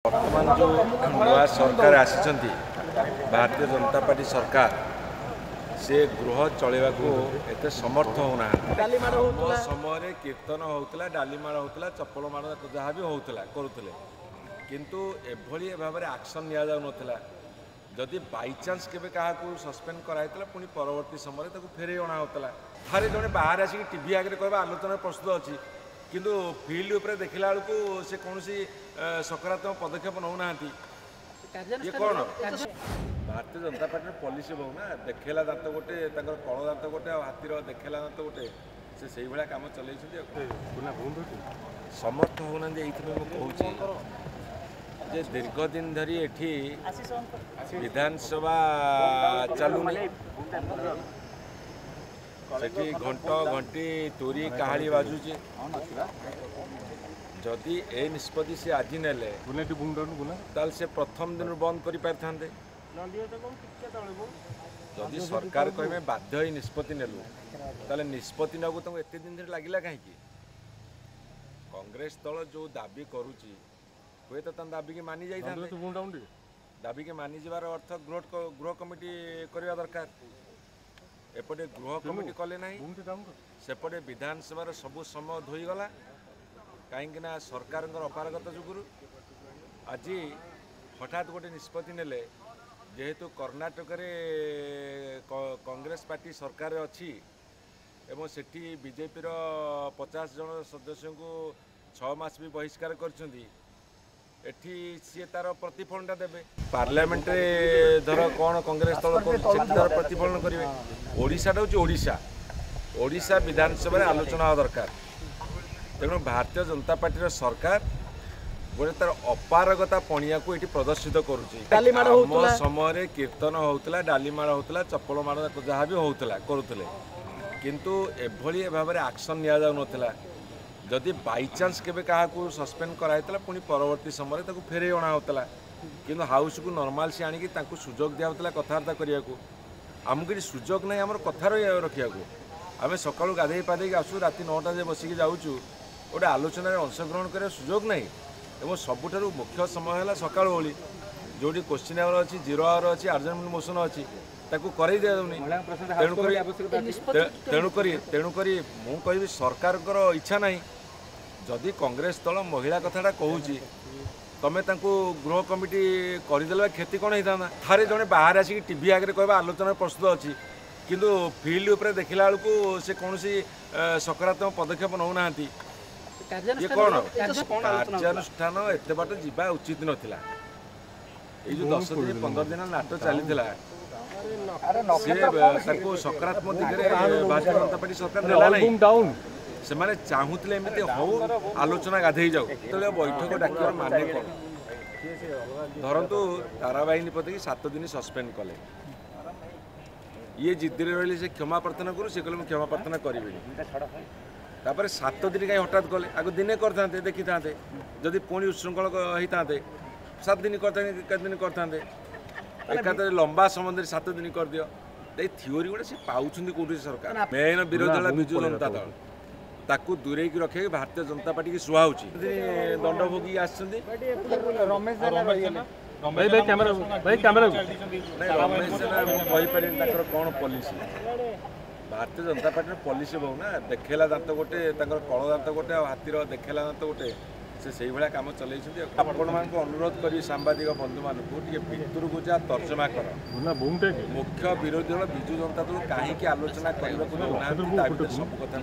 बर्तमान जो नया सरकार आसी भारतीय जनता पार्टी सरकार से गृह चलवा को एत समर्थ होना समय कीर्तन होता डालीमाड़ होता चप्पल माड़ जहाँ भी होता करुले किंतु एभली भाव में एक्शन नि जाऊला जदि बाईचान्स केवे क्या सस्पेंड कराइला पुणी परवर्ती समय फेरे अणा होता थे जड़े बाहर आसिक टीवी आगे कह आलोचना प्रस्तुत अच्छी किंतु फील्ड उपर देखला बेलू से कौन सकारात्मक पदक्षेप नौना ये कौन भारतीय जनता पार्टी पॉलिसी बहु ना देखेला दांत गोटे कल दांत गोटे हाथीर देखेला दांत गोटे से भाया कम चल समर्थ होना ये कहूँ जे दीर्घ दिन धरी एठी विधानसभा चलुनी सेठी घंट घंटी तुरी काहाली बाजुची जदि ए निष्पत्ति से आज नेले ताल से प्रथम दिन बंद कर पारि जदि सरकार कहे बाध्य निष्पत्ति नेलु ताले निष्पत्ति नबू तुमको एत दिन लगे कहीं कांग्रेस दल जो दाबी करुची हुए तो दाबी के मानि जाइए दाबी के मानि जावार अर्थ गृह कमिटी करवा दरकार एपटे गृह कमिटी कले ना सेपटे विधानसभा सबू समय धोईगला कहीं सरकार अपारगता जुगुरु आज हठात गोटे निष्पत्ति नेले जेहेतु कर्णाटक कांग्रेस पार्टी सरकार अच्छी एवं सेठी बीजेपी 50 जन सदस्य को 6 मास भी बहिष्कार करछंती एठी सी तार प्रतिफलनटा देवे पार्लियामेंट धर कौन कांग्रेस दल तार प्रतिफलन करेंगे ओडिशाटा हूँ ओडिशा विधानसभा आलोचना हवा दरकार तेणु भारतीय जनता पार्टी सरकार गोटे तार अपारगता पणिया को ये प्रदर्शित करुच्ची समय कीर्तन होता डालीमाड़ होता चप्पल माड़ जहाँ भी होता करुले किंतु एभली भाव में एक्शन नि जाऊला जदि बाईचान्स केवे क्या सस्पेंड कराइला पुणी परवर्ती समय फेरे अणा होता कि हाउस को नॉर्मल से आणिकी सुजोग दिया कथबार्ता करने को आमको सुजोग नहीं आम कथा रखा आम सका गाधे पाधे आसू राति 9टा जाए बसिक जाऊँ गोटे आलोचन अंशग्रहण कर सुजोग नहीं एवं सबुठ मुख्य समय है सका ओली जो क्वेश्चन आवर अच्छी 0 आवर अच्छी आर्जमेंट मोशन अच्छी कर तेणुक मु कह सरकार इच्छा ना जदि कांग्रेस दल महिला कथाटा कहूँ तमें गृह कमिटी करदे क्षति कौन होता थे जड़े बाहर आसिक टीवी आगे कह आलोचना प्रस्तुत अच्छी किंतु फील्ड उपर देखला बेलू से कौन सकारात्मक पदक्षेप नौना ये कौन कार्यानुष्ठान एत बाट जा उचित नाला ये जो 10 दिन 15 दिन नाट चली सकारात्मक दिगरे भारतीय जनता पार्टी सरकार से माने चाहूले एमती हो आलोचना गाधे जाऊ तो बैठक डाक माने कौन धरतु ताराबाहिनी प्रति 7 दिन सस्पेंड कले ये जिद्दी रही से क्षमा प्रार्थना करूँ से कहले क्षमा प्रार्थना करें 7 दिन कहीं हठात कले आगे दिने करते देखी था जदि पुणी उच्छृंखल होता 7 दिन करते एकाधरे लंबा समय 7 दिन कर दियो थीओरी गुड़ा सी पाँच कौटी सरकार मेन विरोधी दल विजु जनता दल ताकू दूरे की रखे भारतीय जनता पार्टी की सुहा दंड भोगी रमेश कौन policy Bharatiya Janata party policy बहु ना देखेला दांत गोटे कल दांत गोटे हाथीर देखेला दांत गोटे से भाया कम चल आपण मान अनुरोध करी सांबादिक बंधु मान भितर को जा तर्जमा कर मुख्य विरोधी दल विजु जनता दल कहीं आलोचना करने सब कथा